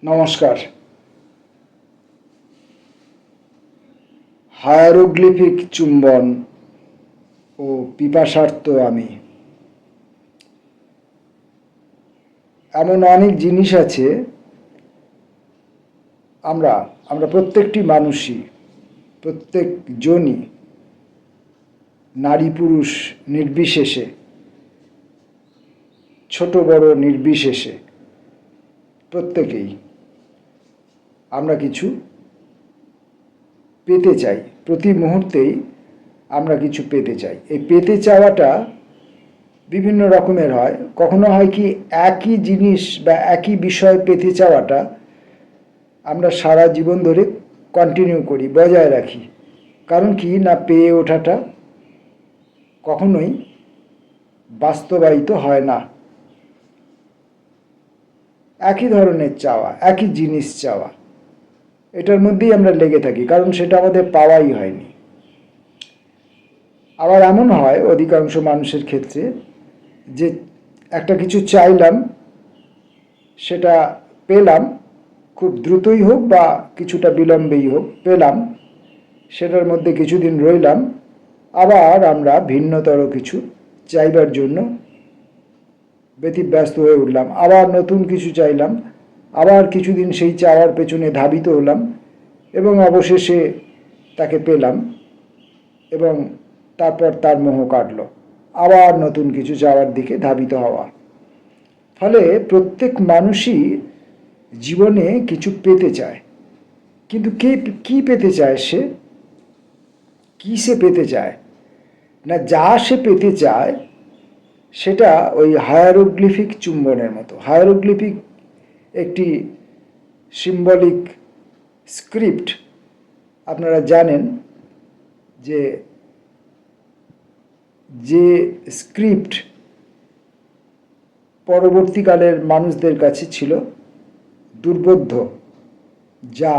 নমস্কার। হায়ারোগ্লিফিক চুম্বন ও পিপাসার্ত আমি। এমন অনেক জিনিস আছে আমরা প্রত্যেকটি মানুষই, প্রত্যেকজনই, নারী পুরুষ নির্বিশেষে, ছোট বড় নির্বিশেষে প্রত্যেকেই আমরা কিছু পেতে চাই। প্রতি মুহূর্তেই আমরা কিছু পেতে চাই। এই পেতে চাওয়াটা বিভিন্ন রকমের হয়। কখনো হয় কি একই জিনিস বা একই বিষয় পেতে চাওয়াটা আমরা সারা জীবন ধরে কন্টিনিউ করি, বজায় রাখি। কারণ কি না, পেয়ে ওঠাটা কখনোই বাস্তবায়িত হয় না। একই ধরনের চাওয়া, একই জিনিস চাওয়া, এটার মধ্যেই আমরা লেগে থাকি, কারণ সেটা আমাদের পাওয়াই হয়নি। আবার এমন হয় অধিকাংশ মানুষের ক্ষেত্রে যে একটা কিছু চাইলাম, সেটা পেলাম, খুব দ্রুতই হোক বা কিছুটা বিলম্বেই হোক পেলাম, সেটার মধ্যে কিছুদিন রইলাম, আবার আমরা ভিন্নতর কিছু চাইবার জন্য ব্যতিব্যস্ত হয়ে উঠলাম, আবার নতুন কিছু চাইলাম, আবার কিছুদিন সেই চাওয়ার পেছনে ধাবিত হলাম এবং অবশেষে তাকে পেলাম এবং তারপর তার মোহ কাটল, আবার নতুন কিছু চাওয়ার দিকে ধাবিত হওয়া। ফলে প্রত্যেক মানুষই জীবনে কিছু পেতে চায়, কিন্তু কি পেতে চায় সে? কি সে পেতে চায়? না, যা সে পেতে চায় সেটা ওই হায়ারোগ্লিফিক চুম্বনের মতো। হায়ারোগ্লিফিক একটি সিম্বলিক স্ক্রিপ্ট। আপনারা জানেন যে স্ক্রিপ্ট পরবর্তীকালের মানুষদের কাছে ছিল দুর্বোধ্য, যা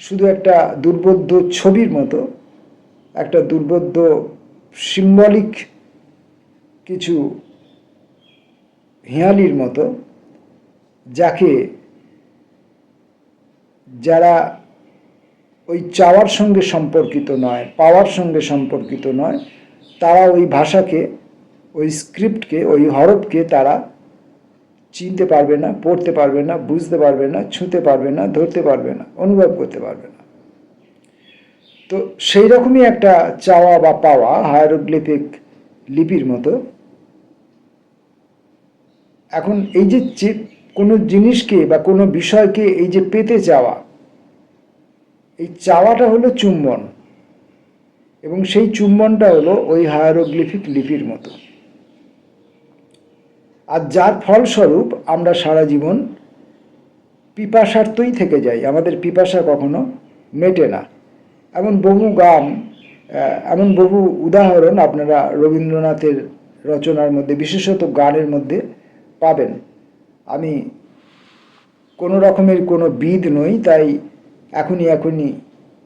শুধু একটা দুর্বোধ্য ছবির মতো, একটা দুর্বোধ্য সিম্বলিক কিছু হেঁয়ালির মতো, যারা ওই চাওয়ার সঙ্গে সম্পর্কিত নয়, পাওয়ার সঙ্গে সম্পর্কিত নয়, তারা ওই ভাষাকে, ওই স্ক্রিপ্টকে, ওই হরফকে তারা চিনতে পারবে না, পড়তে পারবে না, বুঝতে পারবে না, ছুঁতে পারবে না, ধরতে পারবে না, অনুভব করতে পারবে না। তো সেই রকমই একটা চাওয়া বা পাওয়া হায়ারোগ্লিফিক লিপির মতো। এখন এই যে কোনো জিনিসকে বা কোনো বিষয়কে এই যে পেতে চাওয়া, এই চাওয়াটা হলো চুম্বন, এবং সেই চুম্বনটা হলো ওই হায়ারোগ্লিফিক লিপির মতো। আর যার ফলস্বরূপ আমরা সারা জীবন পিপাসার্তই থেকে যাই, আমাদের পিপাসা কখনো মেটে না। এমন বহু গান, এমন বহু উদাহরণ আপনারা রবীন্দ্রনাথের রচনার মধ্যে, বিশেষত গানের মধ্যে পাবেন। আমি কোনো রকমের কোনো বিদ নই, তাই এখনই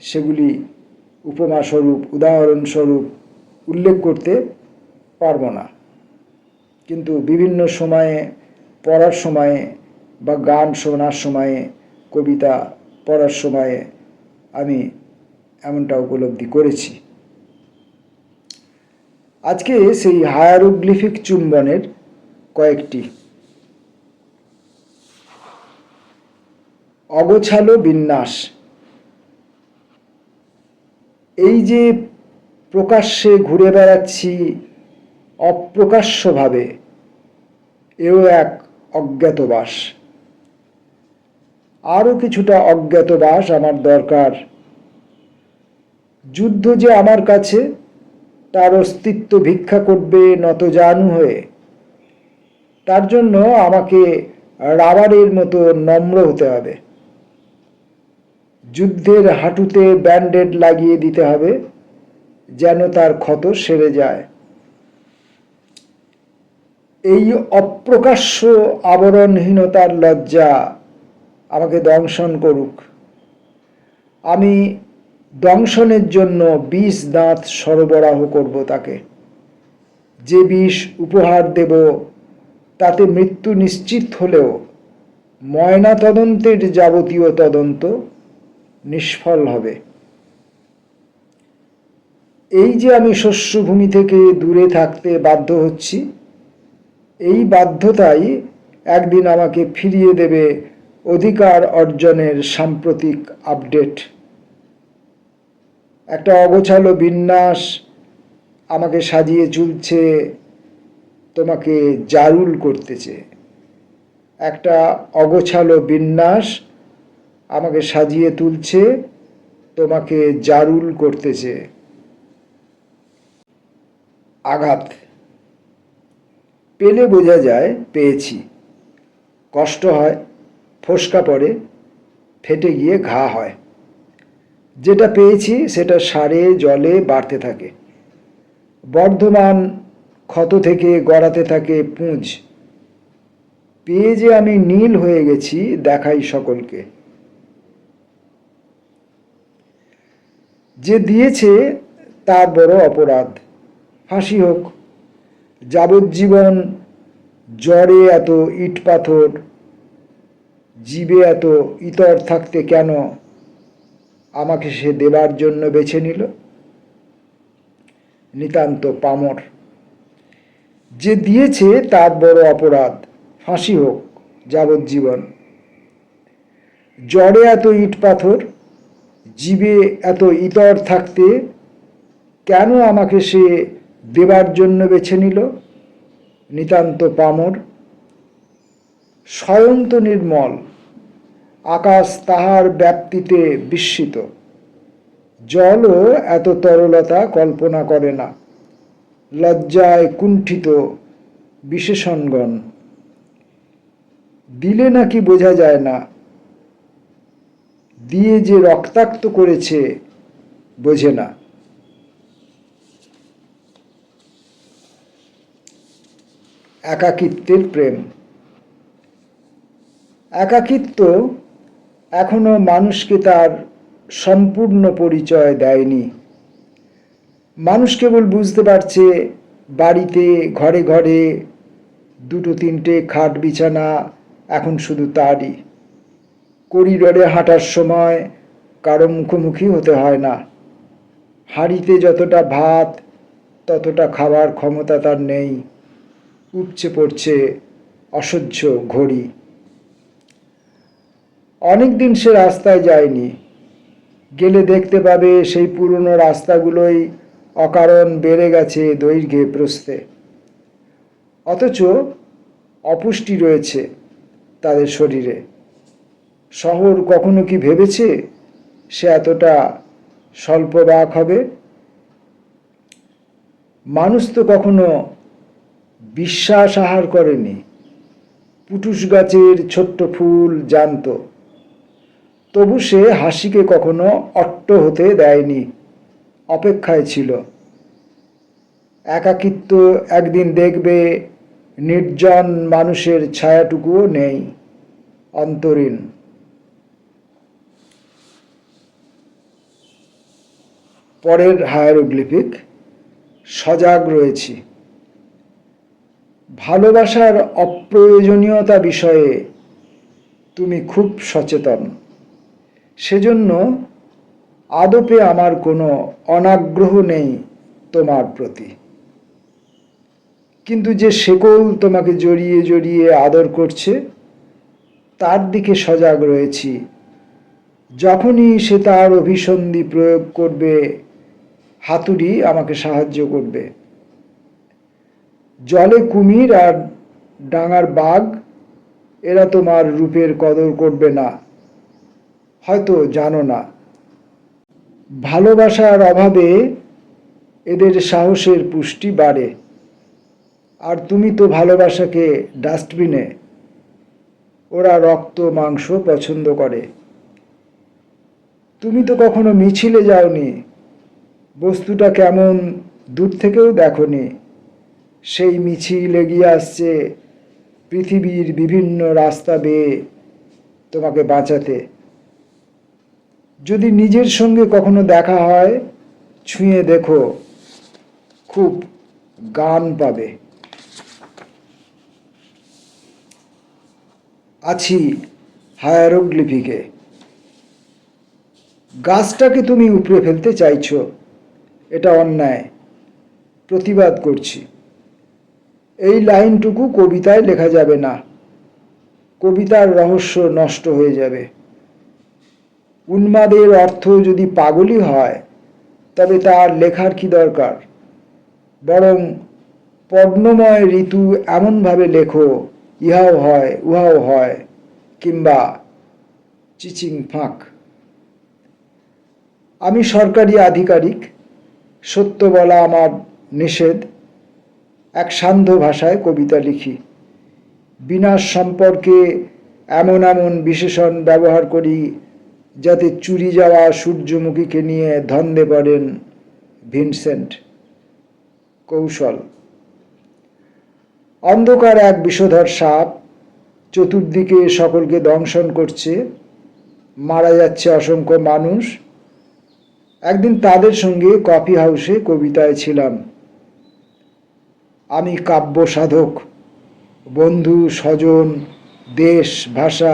সেগুলি উপমাস্বরূপ, উদাহরণস্বরূপ উল্লেখ করতে পারবো না। কিন্তু বিভিন্ন সময়ে, পড়ার সময়ে বা গান শোনার সময়ে, কবিতা পড়ার সময়ে আমি এমনটা উপলব্ধি করেছি। আজকে সেই হায়ারোগ্লিফিক চুম্বনের কয়েকটি অগোছালো বিন্যাস। এই যে প্রকাশ্যে ঘুরে বেড়াচ্ছি অপ্রকাশ্যভাবে, এও এক অজ্ঞাতবাস। আরও কিছুটা অজ্ঞাতবাস আমার দরকার। যুদ্ধ যে আমার কাছে তার অস্তিত্ব ভিক্ষা করবে নতজানু হয়ে, তার জন্য আমাকে রাবারের মতো নম্র হতে হবে। যুদ্ধের হাঁটুতে ব্যান্ডেড লাগিয়ে দিতে হবে যেন তার ক্ষত সেরে যায়। এই অপ্রকাশ্য আবরণহীনতার লজ্জা আমাকে দংশন করুক। আমি দংশনের জন্য বিষ দাঁত সরবরাহ করব তাকে। যে বিষ উপহার দেব তাতে মৃত্যু নিশ্চিত হলেও ময়না তদন্তের যাবতীয় তদন্ত নিষ্ফল হবে। এই যে আমি শস্যভূমি থেকে দূরে থাকতে বাধ্য হচ্ছি, এই বাধ্যতাই একদিন আমাকে ফিরিয়ে দেবে অধিকার অর্জনের সাম্প্রতিক আপডেট। একটা অগোছালো বিন্যাস আমাকে সাজিয়ে চুলছে তোমাকে জারুল করতেছে। একটা অগোছালো বিন্যাস আমাকে সাজিয়ে তুলছে, তোমাকে জারুল করতেছে। আঘাত পেলে বোঝা যায় পেয়েছি। কষ্ট হয়, ফোসকা পড়ে, ফেটে গিয়ে ঘা হয়। যেটা পেয়েছি সেটা সারে জলে বাড়তে থাকে। বর্ধমান ক্ষত থেকে গড়াতে থাকে পুঁজ। পেয়ে যে আমি নীল হয়ে গেছি দেখাই সকলকে। যে দিয়েছে তার বড় অপরাধ, ফাঁসি হোক। যাবজ্জীবন জ্বরে এত ইট পাথর, জীবে এত ইতর থাকতে কেন আমাকে সে দেবার জন্য বেছে নিল? নিতান্ত পামর। যে দিয়েছে তার বড় অপরাধ, ফাঁসি হোক যাবজ্জীবন। জ্বরে এত ইট পাথর, জীবে এত ইতর থাকতে কেন আমাকে সে দেবার জন্য বেছে নিল? নিতান্ত পামর। স্বয়ন্ত নির্মল, আকাশ তাহার ব্যাপ্তিতে বিস্মিত। জলও এত তরলতা কল্পনা করে না। লজ্জায় কুণ্ঠিত বিশেষণগণ। দিলে নাকি বোঝা যায় না, দিয়ে যে রক্তাক্ত করেছে বোঝে না। একাকিত্বের প্রেম। একাকিত্ব এখনো মানুষকে তার সম্পূর্ণ পরিচয় দেয়নি। মানুষ কেবল বুঝতে পারছে বাড়িতে ঘরে ঘরে দুটো তিনটে খাট বিছানা এখন শুধু তারই। করিডোরে হাঁটার সময় কারো মুখোমুখি হতে হয় না। হাঁড়িতে যতটা ভাত ততটা খাবার ক্ষমতা তার নেই। উপচে পড়ছে অসহ্য ঘড়ি। অনেকদিন সে রাস্তায় যায়নি। গেলে দেখতে পাবে সেই পুরনো রাস্তাগুলোই অকারণ বেড়ে গেছে দৈর্ঘ্যে প্রস্থে। অথচ অপুষ্টি রয়েছে তাদের শরীরে। শহর কখনো কি ভেবেছে সে এতটা স্বল্পবাক হবে? মানুষ তো কখনো বিশ্বাস আহার করেনি। পুটুস গাছের ছোট্ট ফুল জানত, তবু সে হাসিকে কখনো অট্ট হতে দেয়নি, অপেক্ষায় ছিল। একাকিত্ব একদিন দেখবে নির্জন মানুষের ছায়াটুকুও নেই, অন্তরীণ। পরের হায়ারোগ্লিফিক। সজাগ রয়েছি। ভালোবাসার অপ্রয়োজনীয়তা বিষয়ে তুমি খুব সচেতন। সেজন্য আদপে আমার কোনো অনাগ্রহ নেই তোমার প্রতি। কিন্তু যে শেকল তোমাকে জড়িয়ে জড়িয়ে আদর করছে তার দিকে সজাগ রয়েছি। যখনই সে তার অভিসন্ধি প্রয়োগ করবে, হাতুড়ি আমাকে সাহায্য করবে। জলে কুমির আর ডাঙার বাঘ এরা তোমার রূপের কদর করবে না, হয়তো জানো না। ভালোবাসার অভাবে এদের সাহসের পুষ্টি বাড়ে। আর তুমি তো ভালোবাসাকে ডাস্টবিনে। ওরা রক্ত মাংস পছন্দ করে। তুমি তো কখনো মিছিলে যাওনি, বস্তুটা কেমন দূর থেকেও দেখোনি। সেই মিছিল এগিয়ে আসছে পৃথিবীর বিভিন্ন রাস্তা বেয়ে তোমাকে বাঁচাতে। যদি নিজের সঙ্গে কখনো দেখা হয়, ছুঁয়ে দেখো, খুব গান পাবে। আছি হায়ারোগ্লিফিকে। গাছটাকে তুমি উপড়ে ফেলতে চাইছো, এটা অন্যায়, প্রতিবাদ করছি। এই লাইনটুকু কবিতায় লেখা যাবে না, কবিতার রহস্য নষ্ট হয়ে যাবে। উন্মাদের অর্থ যদি পাগলই হয়, তবে তার লেখার কি দরকার? বরং পর্ণময় ঋতু এমনভাবে লেখো, ইহাও হয় উহাও হয়, কিংবা চিচিং ফাঁক। আমি সরকারি আধিকারিক, সত্য বলা আমার নিষেধ। এক সান্ধ্য ভাষায় কবিতা লিখি, বিনাশ সম্পর্কে এমন এমন বিশেষণ ব্যবহার করি যাতে চুরি যাওয়া সূর্যমুখীকে নিয়ে ধন্দে পড়েন ভিনসেন্ট। কৌশল। অন্ধকার এক বিষধর সাপ চতুর্দিকে সকলকে দংশন করছে, মারা যাচ্ছে অসংখ্য মানুষ। একদিন তাদের সঙ্গে কফি হাউসে কবিতায় ছিলাম। আমি কাব্য সাধক, বন্ধু স্বজন দেশ ভাষা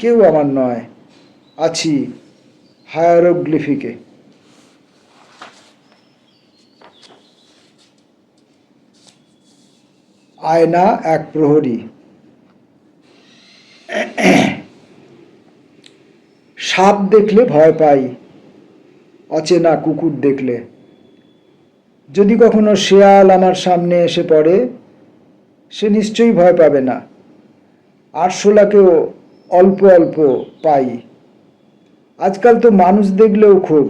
কেউ আমার নয়, আছি হায়ারোগ্লিফিকে। আয়না এক প্রহরী। সাপ দেখলে ভয় পাই, অচেনা কুকুর দেখলে। যদি কখনো শেয়াল আমার সামনে এসে পড়ে, সে নিশ্চয়ই ভয় পাবে না। আরশোলাকেও অল্প অল্প পাই। আজকাল তো মানুষ দেখলেও খুব,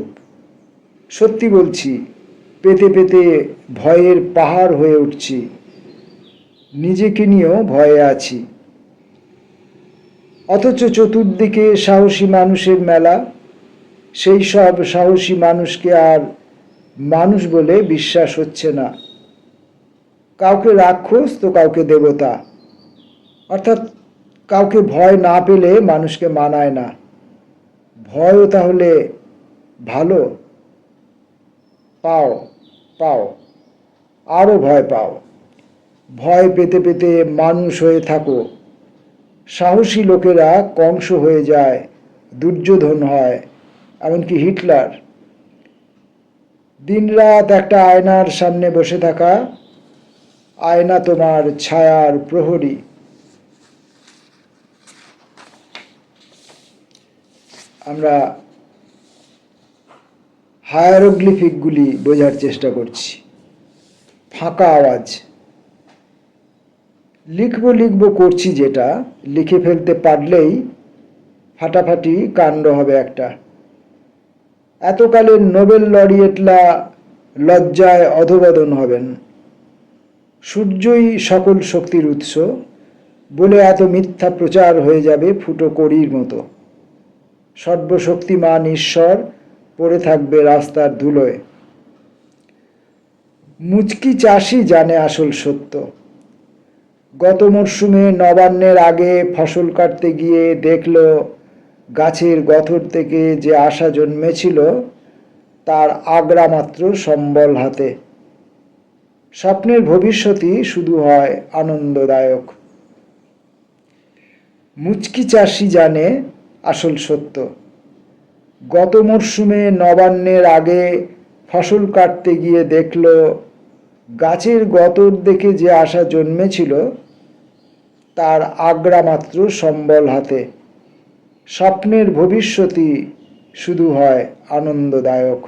সত্যি বলছি, পেতে পেতে ভয়ের পাহাড় হয়ে উঠছি। নিজেকে নিয়েও ভয়ে আছি। অথচ চতুর্দিকে সাহসী মানুষের মেলা। সেই সব সাহসী মানুষকে আর মানুষ বলে বিশ্বাস হচ্ছে না। কাউকে রাক্ষস তো কাউকে দেবতা। অর্থাৎ কাউকে ভয় না পেলে মানুষকে মানায় না। ভয়ও তাহলে ভালো? পাও পাও, আরও ভয় পাও। ভয় পেতে পেতে মানুষ হয়ে থাকো। সাহসী লোকেরা কংস হয়ে যায়, দুর্যোধন হয়, এমনকি হিটলার। দিনরাত একটা আয়নার সামনে বসে থাকা, আয়না তোমার ছায়ার প্রহরী। আমরা হায়ারোগ্লিফিকগুলি বোঝার চেষ্টা করছি। ফাঁকা আওয়াজ। লিখবো করছি যেটা, লিখে ফেলতে পারলেই ফাটাফাটি কাণ্ড হবে একটা। এতকালের নোবেল লরিয়েটরা লজ্জায় অধোগতন হবেন। সূর্যই সকল শক্তির উৎস বলে এত মিথ্যা প্রচার হয়ে যাবে ফুটো কড়ির মতো। সর্বশক্তিমান ঈশ্বর পড়ে থাকবে রাস্তার ধুলোয়। মুচকি চাষি জানে আসল সত্য। গত মরশুমে নবান্নের আগে ফসল কাটতে গিয়ে দেখল গাছের গথর থেকে যে আশা জন্মেছিল তার আগড়া মাত্র সম্বল হাতে। স্বপ্নের ভবিষ্যৎই শুধু হয় আনন্দদায়ক। মুচকি চাষি জানে আসল সত্য। গত মরশুমে নবান্নের আগে ফসল কাটতে গিয়ে দেখল গাছের গতর দেখে যে আশা জন্মেছিল তার আগড়া মাত্র সম্বল হাতে। স্বপ্নের ভবিষ্যৎই শুধু হয় আনন্দদায়ক।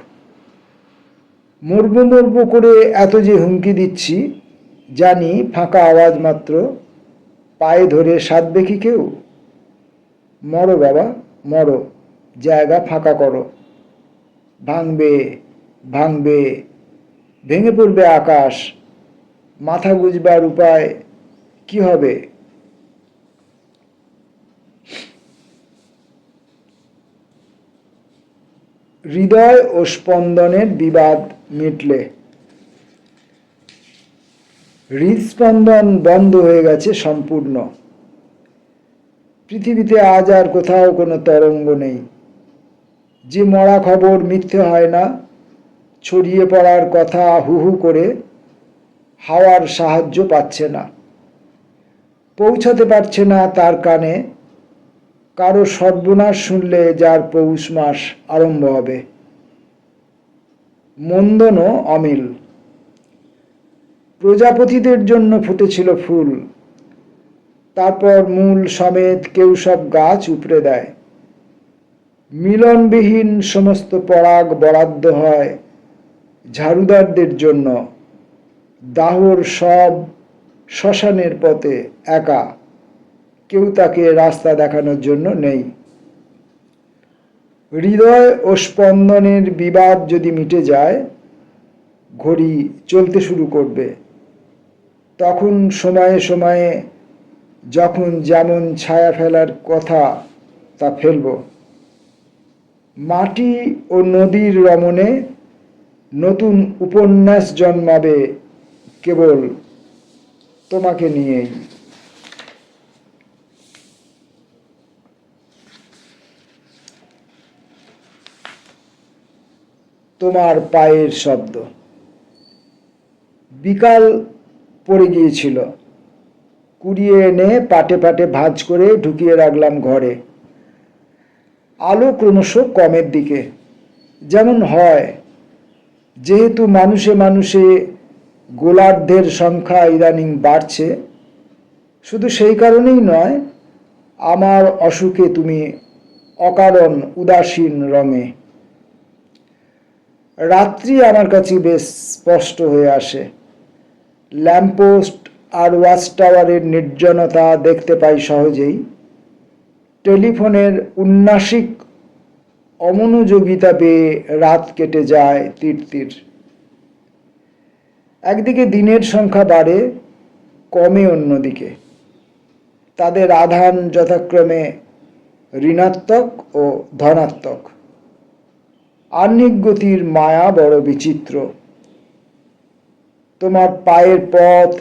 মরবো করে এত যে হুমকি দিচ্ছি, জানি ফাঁকা আওয়াজ মাত্র। পায়ে ধরে সাধবে কি কেউ? মরো বাবা মরো, জায়গা ফাঁকা করো। ভাঙবে ভাঙবে, ভেঙে পড়বে আকাশ। মাথা গুজবার উপায় কি হবে? হৃদয় ও স্পন্দনের বিবাদ মিটলে। হৃদস্পন্দন বন্ধ হয়ে গেছে সম্পূর্ণ। পৃথিবীতে আজ আর কোথাও কোনো তরঙ্গ নেই। যে মরা খবর মিথ্যে হয় না, ছড়িয়ে পড়ার কথা হু হু করে হাওয়ার সাহায্য পাচ্ছে না, পৌঁছাতে পারছে না তার কানে। কারো সর্বনাশ শুনলে যার পৌষ মাস আরম্ভ হবে। মন্দনও অমিল। প্রজাপতিদের জন্য ফুটেছিল ফুল, তারপর মূল সমেত কেউ সব গাছ উপড়ে দেয়। মিলনবিহীন সমস্ত পরাগ বরাদ্দ হয় ঝাড়ুদারদের জন্য। দাহর সব শ্মশানের পথে একা, কেউ তাকে রাস্তা দেখানোর জন্য নেই। হৃদয় ও স্পন্দনের বিবাদ যদি মিটে যায়, ঘড়ি চলতে শুরু করবে। তখন সময়ে সময়ে যখন যেমন ছায়া ফেলার কথা তা ফেলব। মাটি ও নদীর রমণে নতুন উপন্যাস জন্মাবে কেবল তোমাকে নিয়েই। তোমার পায়ের শব্দ। বিকাল পড়ে গিয়েছিল। কুড়িয়ে এনে পাটে পাটে ভাঁজ করে ঢুকিয়ে রাখলাম ঘরে। আলো ক্রমশ কমের দিকে, যেমন হয়। যেহেতু মানুষে মানুষে গোলার্ধের সংখ্যা ইদানিং বাড়ছে, শুধু সেই কারণেই নয়, আমার অসুখে তুমি অকারণ উদাসীন রঙে। রাত্রি আমার কাছে বেশ স্পষ্ট হয়ে আসে। ল্যাম্পপোস্ট আর ওয়াচ টাওয়ারের নির্জনতা দেখতে পাই সহজেই। টেলিফোনের উন্নাসিক অমনোযোগিতা পেয়ে রাত কেটে যায় তীর তীর। একদিকে দিনের সংখ্যা বাড়ে, কমে অন্যদিকে। তাদের আধান যথাক্রমে ঋণাত্মক ও ধনাত্মক। আহ্নিক গতির মায়া বড় বিচিত্র। তোমার পায়ের পথ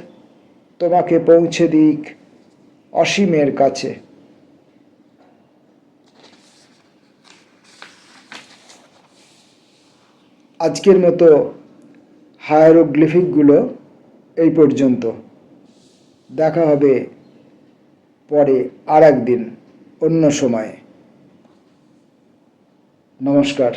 তোমাকে পৌঁছে দিক অসীমের কাছে। আজকের মতো হায়ারোগ্লিফিকগুলো এই পর্যন্ত। দেখা হবে পরে আর একদিন, অন্য সময়ে। নমস্কার।